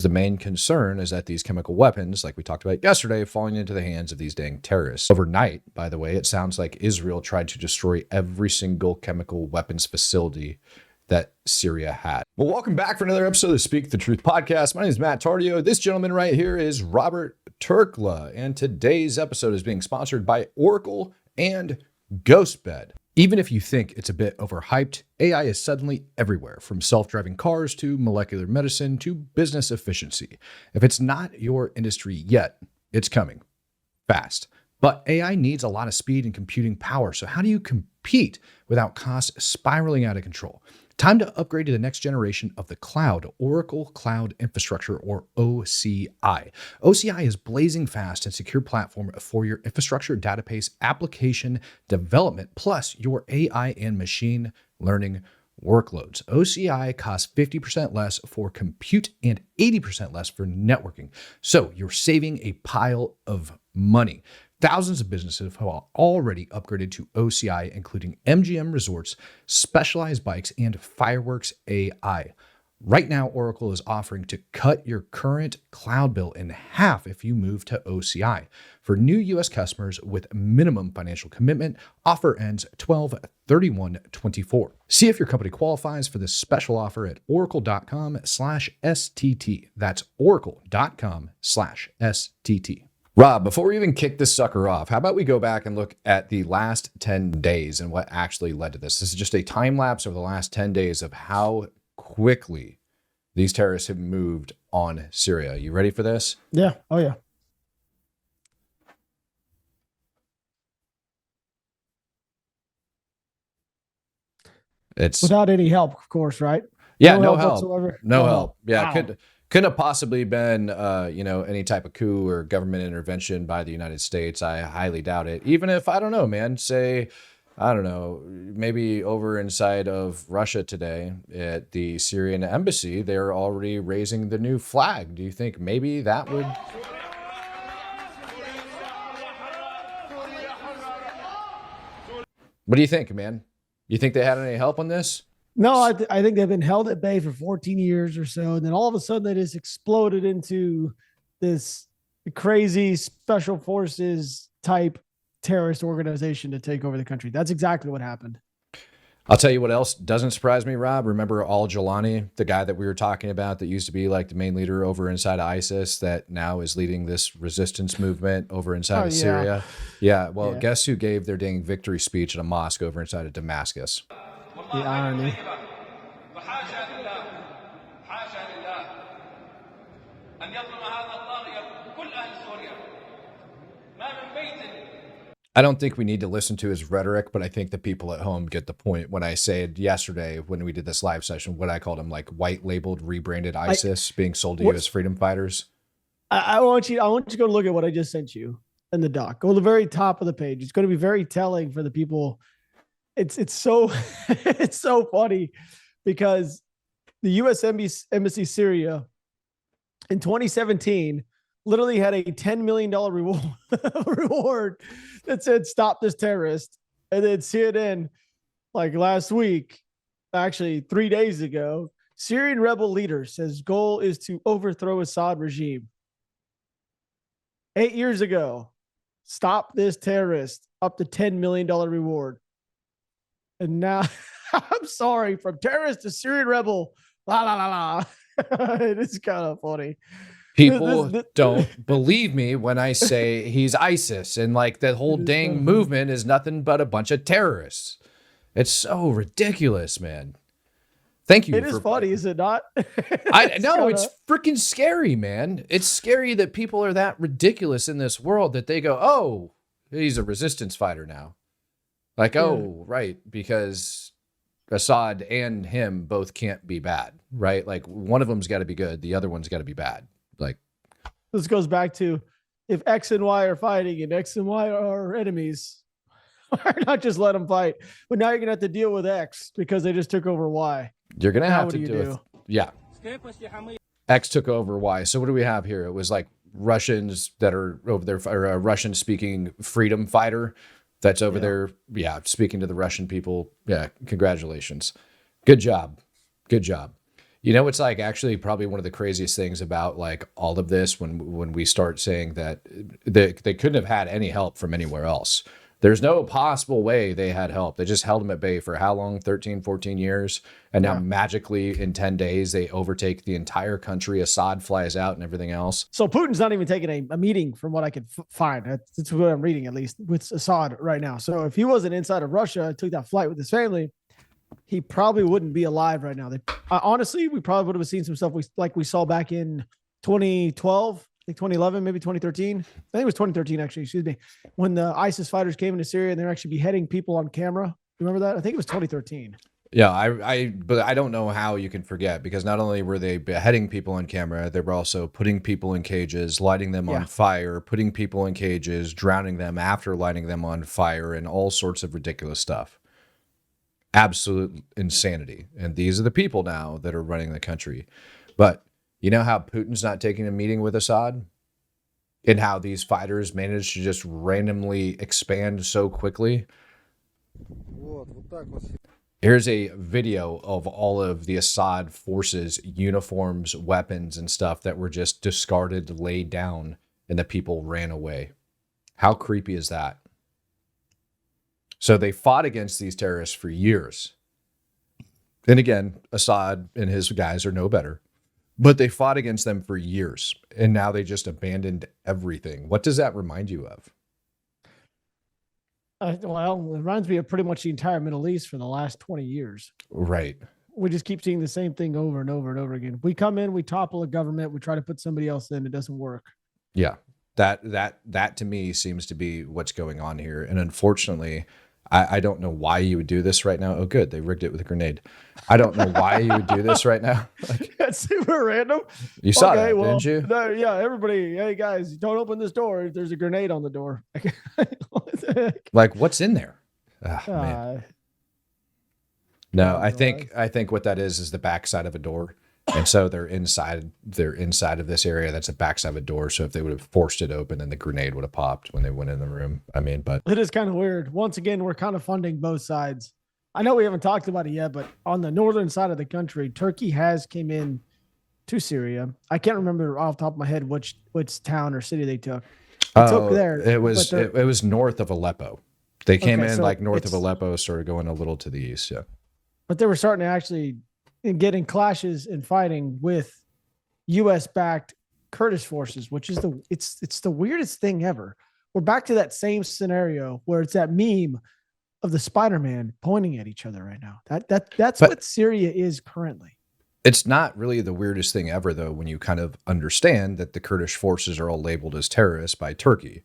The main concern is that these chemical weapons, like we talked about yesterday, falling into the hands of these dang terrorists. Overnight, by the way, it sounds like Israel tried to destroy every single chemical weapons facility that Syria had. Well, welcome back for another episode of Speak the Truth podcast. My name is Matt Tardio. This gentleman right here is Robert Turkla, and today's episode is being sponsored by Oracle and GhostBed. Even if you think it's a bit overhyped, AI is suddenly everywhere, from self-driving cars to molecular medicine to business efficiency. If it's not your industry yet, it's coming fast. But AI needs a lot of speed and computing power. So how do you compete without costs spiraling out of control? Time to upgrade to the next generation of the cloud, Oracle Cloud Infrastructure, or OCI. OCI is blazing fast and secure platform for your infrastructure, database, application development, plus your AI and machine learning workloads. OCI costs 50% less for compute and 80% less for networking. So you're saving a pile of money. Thousands of businesses have already upgraded to OCI, including MGM Resorts, Specialized Bikes, and Fireworks AI. Right now, Oracle is offering to cut your current cloud bill in half if you move to OCI. For new U.S. customers with minimum financial commitment, offer ends 12/31/24. See if your company qualifies for this special offer at oracle.com/STT. That's oracle.com/STT. Rob, before we even kick this sucker off, how about we go back and look at the last 10 days and what actually led to this? This is just a time lapse over the last 10 days of how quickly these terrorists have moved on Syria. You ready for this? Yeah. Oh, yeah. It's without any help, of course, right? Yeah, no help whatsoever. No help. Yeah, Wow. couldn't have possibly been, any type of coup or government intervention by the United States. I highly doubt it. Even if, I don't know, man, maybe over inside of Russia today at the Syrian embassy, they're already raising the new flag. Do you think maybe that would? What do you think, man? You think they had any help on this? No, I think they've been held at bay for 14 years or so. And then all of a sudden they just exploded into this crazy special forces type terrorist organization to take over the country. That's exactly what happened. I'll tell you what else doesn't surprise me, Rob. Remember al-Jawlani, the guy that we were talking about that used to be like the main leader over inside of ISIS that now is leading this resistance movement over inside of Syria? Yeah. Well, guess who gave their dang victory speech at a mosque over inside of Damascus? The irony. I don't think we need to listen to his rhetoric, but I think the people at home get the point when I said yesterday when we did this live session, what I called him like white labeled, rebranded ISIS being sold to you as freedom fighters. I want you to go look at what I just sent you in the doc. Go to the very top of the page. It's going to be very telling for the people. It's so it's so funny because the U.S. Embassy Syria in 2017 literally had a $10 million reward that said, stop this terrorist. And then CNN, like last week, actually 3 days ago, Syrian rebel leader says goal is to overthrow Assad regime. 8 years ago, stop this terrorist, up to $10 million reward. And now, I'm sorry, from terrorist to Syrian rebel, la, la, la, la. It is kind of funny. People don't believe me when I say he's ISIS and like that whole dang movement is nothing but a bunch of terrorists. It's so ridiculous, man. Thank you. It is funny, is it not? It's freaking scary, man. It's scary that people are that ridiculous in this world that they go, oh, he's a resistance fighter now. Like, oh, right, because Assad and him both can't be bad, right? Like one of them's got to be good. The other one's got to be bad. Like this goes back to if X and Y are fighting and X and Y are enemies, why not just let them fight? But now you're gonna have to deal with X because they just took over Y. You're gonna have to do it. Yeah. X took over Y. So what do we have here? It was like Russians that are over there, or a Russian speaking freedom fighter that's over there. Yeah. Speaking to the Russian people. Yeah. Congratulations. Good job. Good job. You know, it's like actually probably one of the craziest things about like all of this when we start saying that they couldn't have had any help from anywhere else. There's no possible way they had help. They just held them at bay for how long? 13, 14 years. And now Yeah. magically in 10 days, they overtake the entire country. Assad flies out and everything else. So Putin's not even taking a meeting from what I could find. That's what I'm reading, at least with Assad right now. So if he wasn't inside of Russia, took that flight with his family, he probably wouldn't be alive right now. Honestly, we probably would have seen some stuff we saw back in 2012, I think 2011, maybe 2013. I think it was 2013, actually, excuse me, when the ISIS fighters came into Syria and they're actually beheading people on camera. Remember that? I think it was 2013. Yeah, but I don't know how you can forget, because not only were they beheading people on camera, they were also putting people in cages, lighting them on fire, putting people in cages, drowning them after lighting them on fire, and all sorts of ridiculous stuff. Absolute insanity. And these are the people now that are running the country. But you know how Putin's not taking a meeting with Assad? And how these fighters managed to just randomly expand so quickly? Here's a video of all of the Assad forces, uniforms, weapons, and stuff that were just discarded, laid down, and the people ran away. How creepy is that? So they fought against these terrorists for years. And again, Assad and his guys are no better. But they fought against them for years. And now they just abandoned everything. What does that remind you of? Well, it reminds me of pretty much the entire Middle East for the last 20 years. Right. We just keep seeing the same thing over and over and over again. We come in, we topple a government, we try to put somebody else in, it doesn't work. Yeah. That to me seems to be what's going on here. And unfortunately, I don't know why you would do this right now. Oh, good. They rigged it with a grenade. I don't know why you would do this right now. Like, that's super random. You saw that, didn't you? No, yeah, everybody, hey, guys, don't open this door. There's a grenade on the door. Like, what's in there? Man. No, I think what that is the backside of a door. And so they're inside of this area. That's the backside of a door. So if they would have forced it open, then the grenade would have popped when they went in the room. I mean, but it is kind of weird. Once again, we're kind of funding both sides. I know we haven't talked about it yet, but on the northern side of the country, Turkey has came in to Syria. I can't remember off the top of my head which town or city they took. It was north of Aleppo. They came in like north of Aleppo, started going a little to the east. Yeah. But they were starting to actually get in clashes and fighting with U.S. backed Kurdish forces, which is it's the weirdest thing ever. We're back to that same scenario where it's that meme of the Spider-Man pointing at each other right now. That's what Syria is currently. It's not really the weirdest thing ever, though, when you kind of understand that the Kurdish forces are all labeled as terrorists by Turkey.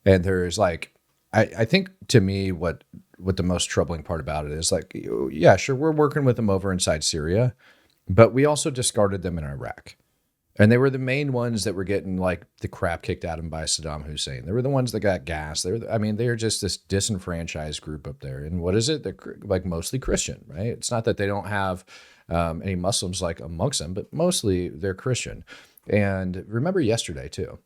And there's like, I think to me, what the most troubling part about it is like, yeah, sure, we're working with them over inside Syria, but we also discarded them in Iraq. And they were the main ones that were getting like the crap kicked out of them by Saddam Hussein. They were the ones that got gas. They're just this disenfranchised group up there. And what is it? They're like mostly Christian, right? It's not that they don't have any Muslims like amongst them, but mostly they're Christian. And remember yesterday too,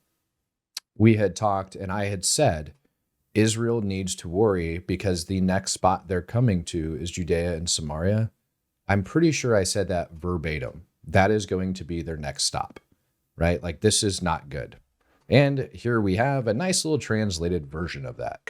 we had talked and I had said, Israel needs to worry because the next spot they're coming to is Judea and Samaria. I'm pretty sure I said that verbatim. That is going to be their next stop, right? Like, this is not good. And here we have a nice little translated version of that.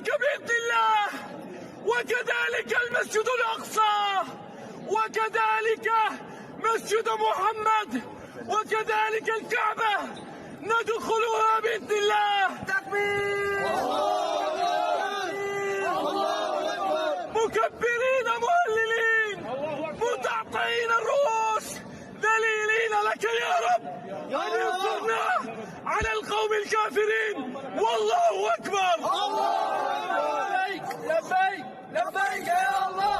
مكبرين مهللين متعطعين الرؤوس ذليلين لك يا رب أن ينصرنا على القوم الكافرين والله أكبر لبيك لبيك يا الله.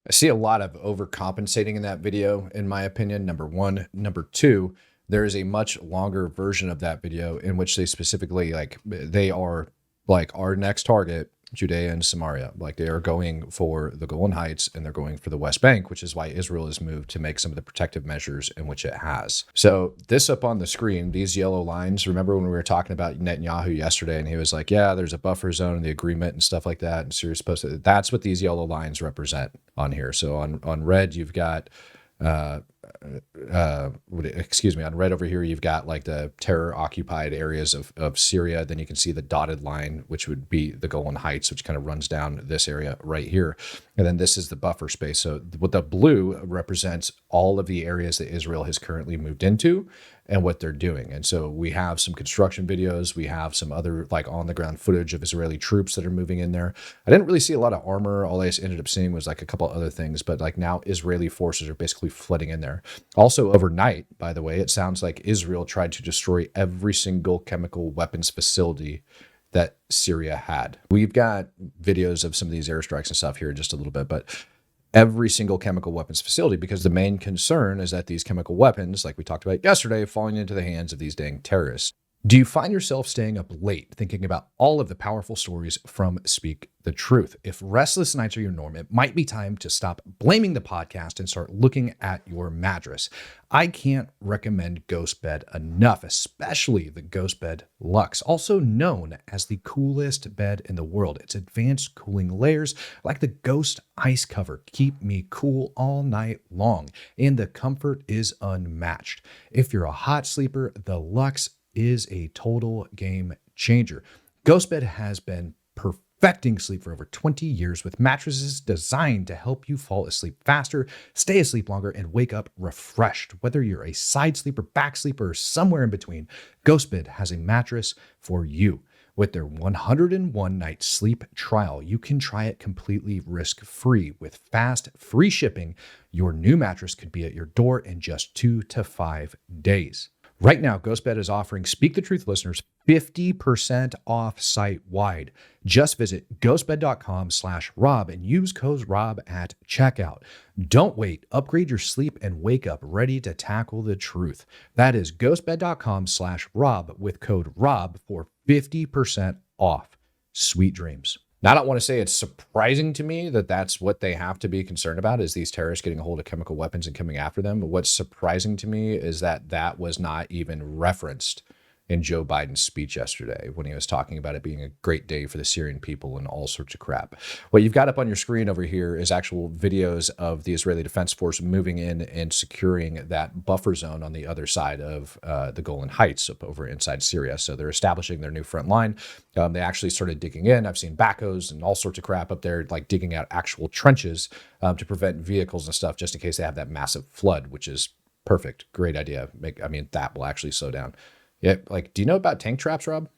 I see a lot of overcompensating in that video, in my opinion, number one. Number two, there is a much longer version of that video in which they specifically, like, they are like our next target, Judea and Samaria. Like, they are going for the Golan Heights and they're going for the West Bank, which is why Israel has moved to make some of the protective measures in which it has. So this up on the screen, these yellow lines, remember when we were talking about Netanyahu yesterday and he was like, yeah, there's a buffer zone in the agreement and stuff like that. And Syria's supposed to, that's what these yellow lines represent on here. So on red, you've got excuse me, on right over here, you've got like the terror occupied areas of Syria. Then you can see the dotted line, which would be the Golan Heights, which kind of runs down this area right here. And then this is the buffer space. So what the blue represents all of the areas that Israel has currently moved into and what they're doing. And so we have some construction videos. We have some other like on the ground footage of Israeli troops that are moving in there. I didn't really see a lot of armor. All I ended up seeing was like a couple other things, but like now Israeli forces are basically flooding in there. Also overnight, by the way, it sounds like Israel tried to destroy every single chemical weapons facility that Syria had. We've got videos of some of these airstrikes and stuff here in just a little bit, but every single chemical weapons facility, because the main concern is that these chemical weapons, like we talked about yesterday, falling into the hands of these dang terrorists. Do you find yourself staying up late thinking about all of the powerful stories from Speak the Truth? If restless nights are your norm, it might be time to stop blaming the podcast and start looking at your mattress. I can't recommend Ghost Bed enough, especially the Ghost Bed Luxe, also known as the coolest bed in the world. Its advanced cooling layers, like the Ghost Ice Cover, keep me cool all night long, and the comfort is unmatched. If you're a hot sleeper, the Luxe is a total game changer. GhostBed has been perfecting sleep for over 20 years with mattresses designed to help you fall asleep faster, stay asleep longer, and wake up refreshed. Whether you're a side sleeper, back sleeper, or somewhere in between, GhostBed has a mattress for you. With their 101 night sleep trial, you can try it completely risk-free. With fast, free shipping, your new mattress could be at your door in just 2 to 5 days. Right now, GhostBed is offering Speak the Truth listeners 50% off site-wide. Just visit ghostbed.com/Rob and use code ROB at checkout. Don't wait. Upgrade your sleep and wake up ready to tackle the truth. That is ghostbed.com/Rob with code ROB for 50% off. Sweet dreams. Now, I don't want to say it's surprising to me that that's what they have to be concerned about is these terrorists getting a hold of chemical weapons and coming after them. But what's surprising to me is that that was not even referenced in Joe Biden's speech yesterday when he was talking about it being a great day for the Syrian people and all sorts of crap. What you've got up on your screen over here is actual videos of the Israeli Defense Force moving in and securing that buffer zone on the other side of the Golan Heights up over inside Syria. So they're establishing their new front line. They actually started digging in. I've seen backhoes and all sorts of crap up there, like digging out actual trenches to prevent vehicles and stuff just in case they have that massive flood, which is perfect. Great idea. That will actually slow down. Yeah, like, do you know about tank traps, Rob?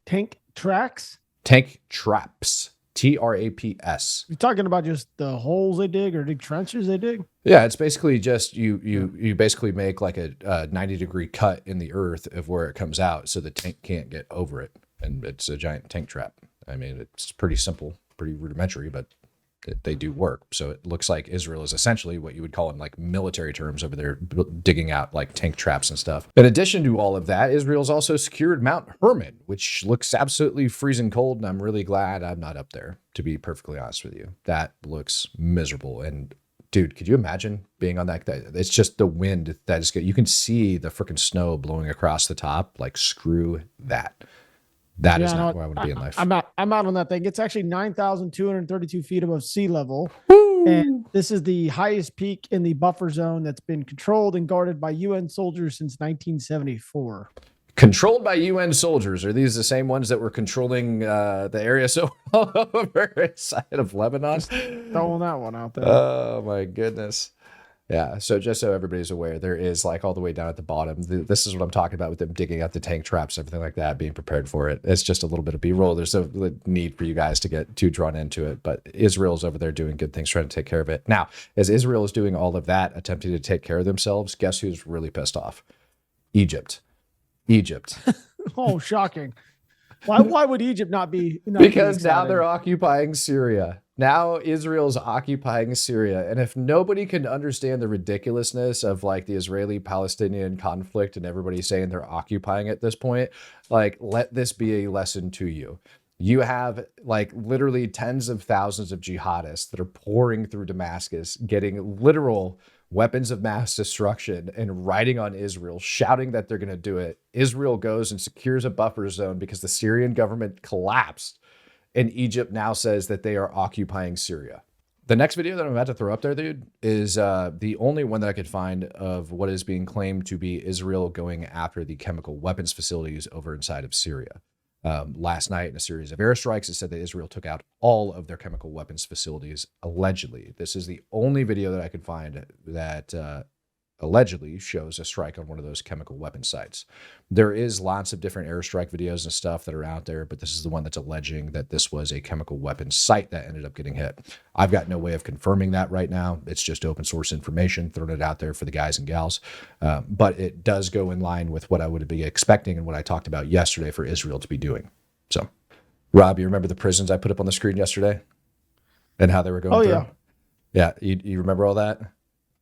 Tank tracks? Tank traps. TRAPS. You're talking about just the holes they dig or dig trenches they dig? Yeah, it's basically just you basically make like a 90-degree cut in the earth of where it comes out so the tank can't get over it. And it's a giant tank trap. I mean, it's pretty simple, pretty rudimentary, but they do work. So it looks like Israel is essentially what you would call in like military terms over there, digging out like tank traps and stuff. In addition to all of that, Israel's also secured Mount Hermon, which looks absolutely freezing cold. And I'm really glad I'm not up there, to be perfectly honest with you. That looks miserable. And dude, could you imagine being on that? It's just the wind that is good. You can see the freaking snow blowing across the top. Like, screw that. That is not where I want to be in life. I'm out on that thing. It's actually 9,232 feet above sea level. Woo! And this is the highest peak in the buffer zone that's been controlled and guarded by UN soldiers since 1974. Controlled by UN soldiers. Are these the same ones that were controlling the area so over inside of Lebanon? Just throwing that one out there. Oh, my goodness. Yeah, so just so everybody's aware, there is like all the way down at the bottom. This is what I'm talking about with them digging out the tank traps, everything like that, being prepared for it. It's just a little bit of B-roll. There's no need for you guys to get too drawn into it, but Israel's over there doing good things, trying to take care of it. Now, as Israel is doing all of that, attempting to take care of themselves, guess who's really pissed off? Egypt. Oh, shocking. Why would Egypt not be? Because now they're occupying Syria. Now Israel's occupying Syria. And if nobody can understand the ridiculousness of like the Israeli-Palestinian conflict and everybody saying they're occupying at this point, like, let this be a lesson to you. You have like literally tens of thousands of jihadists that are pouring through Damascus, getting literal weapons of mass destruction and riding on Israel, shouting that they're going to do it. Israel goes and secures a buffer zone because the Syrian government collapsed. And Egypt now says that they are occupying Syria. The next video that I'm about to throw up there, dude, is the only one that I could find of what is being claimed to be Israel going after the chemical weapons facilities over inside of Syria. Last night, in a series of airstrikes, it said that Israel took out all of their chemical weapons facilities, allegedly. This is the only video that I could find that allegedly shows a strike on one of those chemical weapon sites. There is lots of different airstrike videos and stuff that are out there, but this is the one that's alleging that this was a chemical weapons site that ended up getting hit. I've got no way of confirming that right now. It's just open source information, throwing it out there for the guys and gals. But it does go in line with what I would be expecting and what I talked about yesterday for Israel to be doing. So, Rob, you remember the prisons I put up on the screen yesterday and how they were going through? Yeah. You remember all that?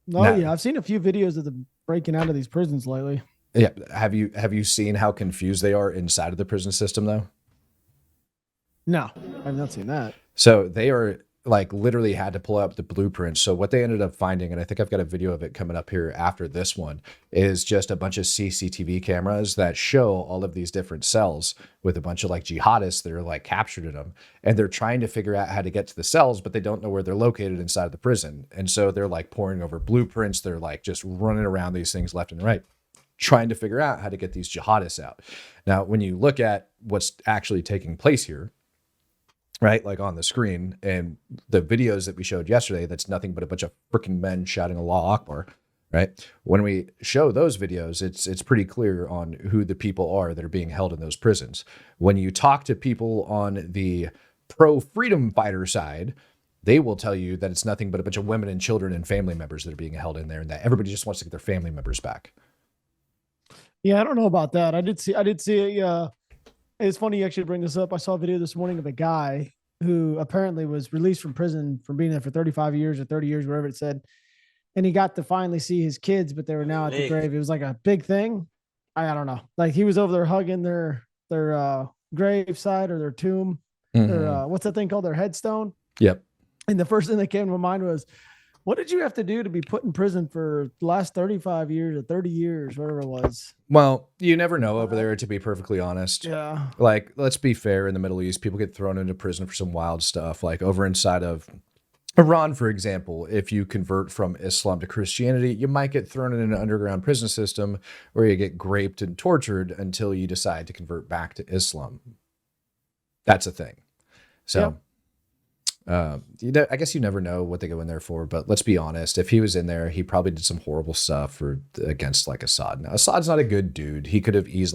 No, yeah, I've seen a few videos of them breaking out of these prisons lately. Yeah, have you seen how confused they are inside of the prison system though? No, I've not seen that. So they are like literally had to pull up the blueprints. So what they ended up finding, and I think I've got a video of it coming up here after this one, is just a bunch of CCTV cameras that show all of these different cells with a bunch of like jihadists that are like captured in them. And they're trying to figure out how to get to the cells, but they don't know where they're located inside of the prison. And so they're like poring over blueprints. They're like just running around these things left and right, trying to figure out how to get these jihadists out. Now, when you look at what's actually taking place here, right, like on the screen and the videos that we showed yesterday, that's nothing but a bunch of freaking men shouting Allah Akbar, right? When we show those videos, it's pretty clear on who the people are that are being held in those prisons. When you talk to people on the pro-freedom fighter side, they will tell you that it's nothing but a bunch of women and children and family members that are being held in there, and that everybody just wants to get their family members back. Yeah, I don't know about that. I did see it's funny you actually bring this up. I saw a video this morning of a guy who apparently was released from prison from being there for 35 years or 30 years, whatever it said. And he got to finally see his kids, but they were now at the grave. It was like a big thing. I don't know. Like he was over there hugging their grave side or their tomb. Mm-hmm. Their what's that thing called? Their headstone. Yep. And the first thing that came to my mind was, what did you have to do to be put in prison for the last 35 years or 30 years, whatever it was? Well, you never know over there, to be perfectly honest. Yeah. Like, let's be fair, in the Middle East, people get thrown into prison for some wild stuff. Like over inside of Iran, for example, if you convert from Islam to Christianity, you might get thrown in an underground prison system where you get raped and tortured until you decide to convert back to Islam. That's a thing. So... Yep. I guess you never know what they go in there for, but let's be honest. If he was in there, he probably did some horrible stuff against like Assad. Now, Assad's not a good dude. He could have eased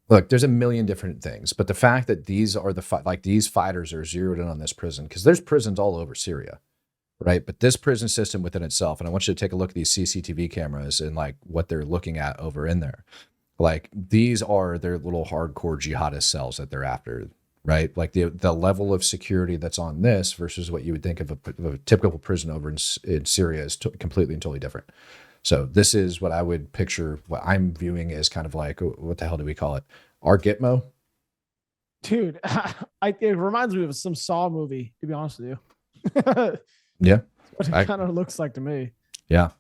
look, there's a million different things, but the fact that these are these fighters are zeroed in on this prison, because there's prisons all over Syria, right? But this prison system within itself, and I want you to take a look at these CCTV cameras and like what they're looking at over in there. Like these are their little hardcore jihadist cells that they're after. Right? Like the level of security that's on this versus what you would think of a typical prison over in Syria is completely and totally different. So this is what I would picture, what I'm viewing as kind of like, what the hell do we call it? Our Gitmo? Dude, it reminds me of some Saw movie, to be honest with you. Yeah. What it kind of looks like to me. Yeah.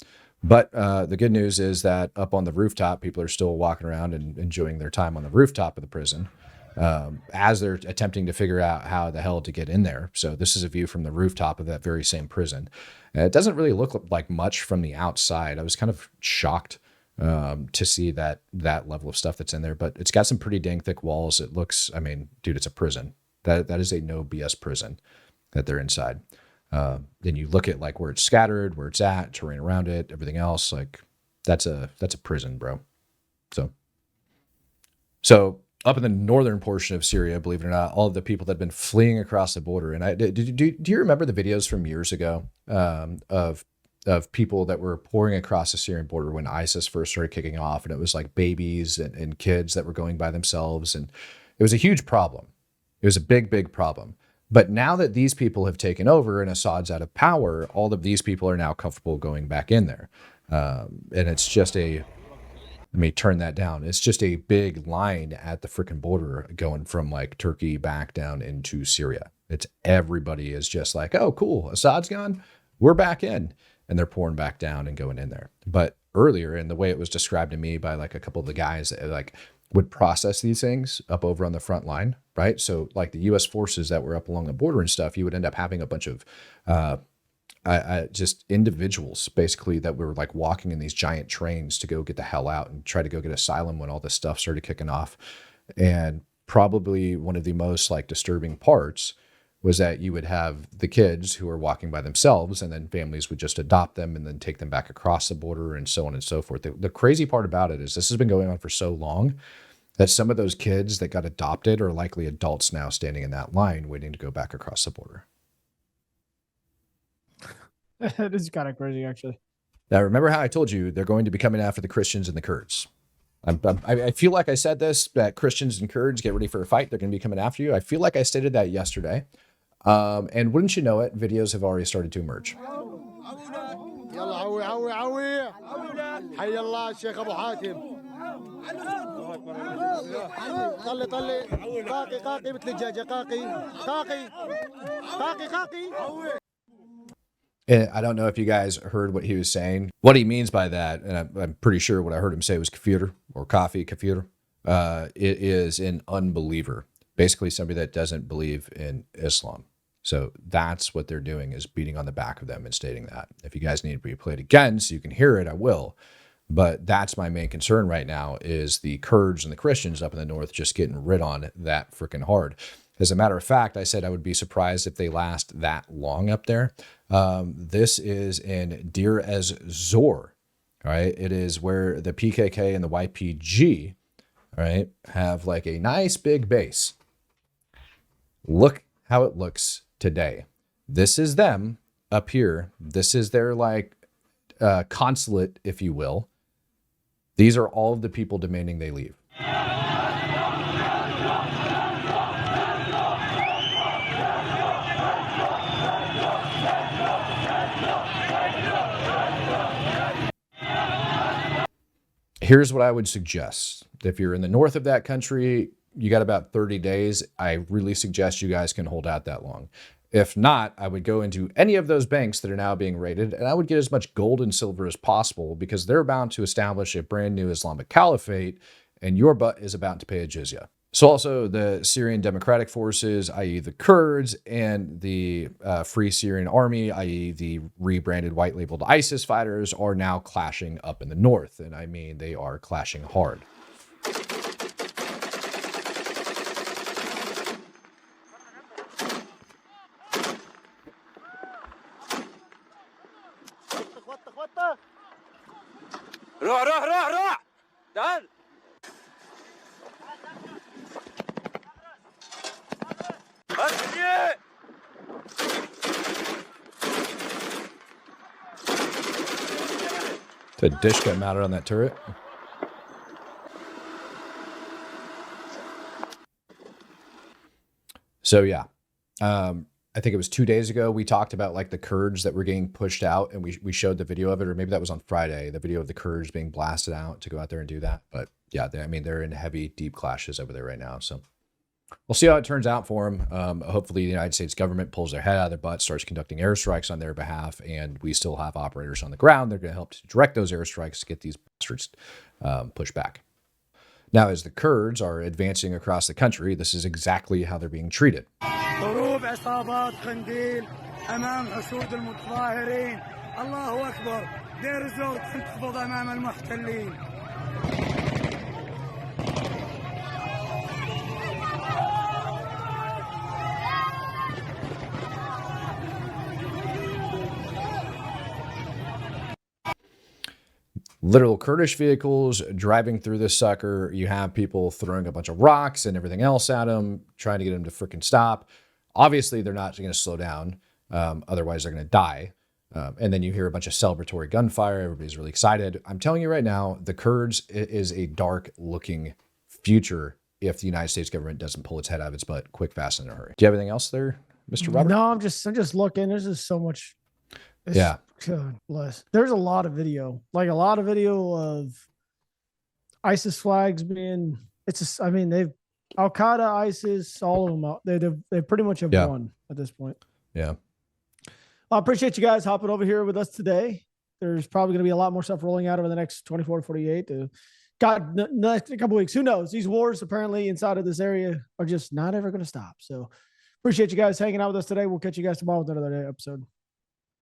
But the good news is that up on the rooftop, people are still walking around and enjoying their time on the rooftop of the prison. As they're attempting to figure out how the hell to get in there. So this is a view from the rooftop of that very same prison. It doesn't really look like much from the outside. I was kind of shocked to see that level of stuff that's in there, but it's got some pretty dang thick walls. It looks, I mean, dude, it's a prison. That is a no BS prison that they're inside. Then you look at like where it's scattered, where it's at, terrain around it, everything else. Like that's a prison, bro. So up in the northern portion of Syria, believe it or not, all of the people that have been fleeing across the border. And do you remember the videos from years ago of people that were pouring across the Syrian border when ISIS first started kicking off? And it was like babies and kids that were going by themselves. And it was a huge problem. It was a big, big problem. But now that these people have taken over and Assad's out of power, all of these people are now comfortable going back in there. And it's just let me turn that down. It's just a big line at the freaking border going from like Turkey back down into Syria. It's everybody is just like, oh, cool. Assad's gone. We're back in. And they're pouring back down and going in there. But earlier, in the way it was described to me by like a couple of the guys that like would process these things up over on the front line, right? So like the U.S. forces that were up along the border and stuff, you would end up having a bunch of just individuals basically that were like walking in these giant trains to go get the hell out and try to go get asylum when all this stuff started kicking off. And probably one of the most like disturbing parts was that you would have the kids who are walking by themselves, and then families would just adopt them and then take them back across the border and so on and so forth. The crazy part about it is this has been going on for so long that some of those kids that got adopted are likely adults now standing in that line waiting to go back across the border. It is kind of crazy, actually. Now, remember how I told you they're going to be coming after the Christians and the Kurds. I feel like I said this, that Christians and Kurds, get ready for a fight. They're going to be coming after you. I feel like I stated that yesterday. And wouldn't you know it, videos have already started to emerge. And I don't know if you guys heard what he was saying. What he means by that, and I'm pretty sure what I heard him say was kafir or kafir. It is an unbeliever, basically somebody that doesn't believe in Islam. So that's what they're doing, is beating on the back of them and stating that. If you guys need to replay it again so you can hear it, I will. But that's my main concern right now, is the Kurds and the Christians up in the north just getting rid on that freaking hard. As a matter of fact, I said I would be surprised if they last that long up there. This is in Deir ez-Zor, right? It is where the PKK and the YPG, right, have like a nice big base. Look how it looks today. This is them up here. This is their like consulate, if you will. These are all of the people demanding they leave. Here's what I would suggest. If you're in the north of that country, you got about 30 days. I really suggest you guys can hold out that long. If not, I would go into any of those banks that are now being raided, and I would get as much gold and silver as possible, because they're about to establish a brand new Islamic caliphate, and your butt is about to pay a jizya. So also the Syrian Democratic Forces, i.e. the Kurds, and the Free Syrian Army, i.e. the rebranded white-labeled ISIS fighters, are now clashing up in the north. And I mean, they are clashing hard. The dish got mounted on that turret. So yeah, I think it was 2 days ago we talked about like the Kurds that were getting pushed out, and we showed the video of it, or maybe that was on Friday, the video of the Kurds being blasted out to go out there and do that. But yeah, I mean, they're in heavy, deep clashes over there right now. So we'll see how it turns out for them. Hopefully the United States government pulls their head out of their butt, starts conducting airstrikes on their behalf, and we still have operators on the ground. They're going to help to direct those airstrikes to get these bastards pushed back. Now, as the Kurds are advancing across the country, this is exactly how they're being treated. Literal Kurdish vehicles driving through this sucker. You have people throwing a bunch of rocks and everything else at them, trying to get them to freaking stop. Obviously, they're not going to slow down. Otherwise, they're going to die. And then you hear a bunch of celebratory gunfire. Everybody's really excited. I'm telling you right now, the Kurds is a dark-looking future if the United States government doesn't pull its head out of its butt quick, fast, and in a hurry. Do you have anything else there, Mr. Robert? No, I'm just looking. There's just so much. Yeah. God bless. There's a lot of video, of ISIS flags being. It's just, I mean, they've Al Qaeda, ISIS, all of them. They pretty much have won at this point. Yeah. I appreciate you guys hopping over here with us today. There's probably going to be a lot more stuff rolling out over the next 24 to 48 to God, next couple weeks, who knows? These wars apparently inside of this area are just not ever going to stop. So appreciate you guys hanging out with us today. We'll catch you guys tomorrow with another episode.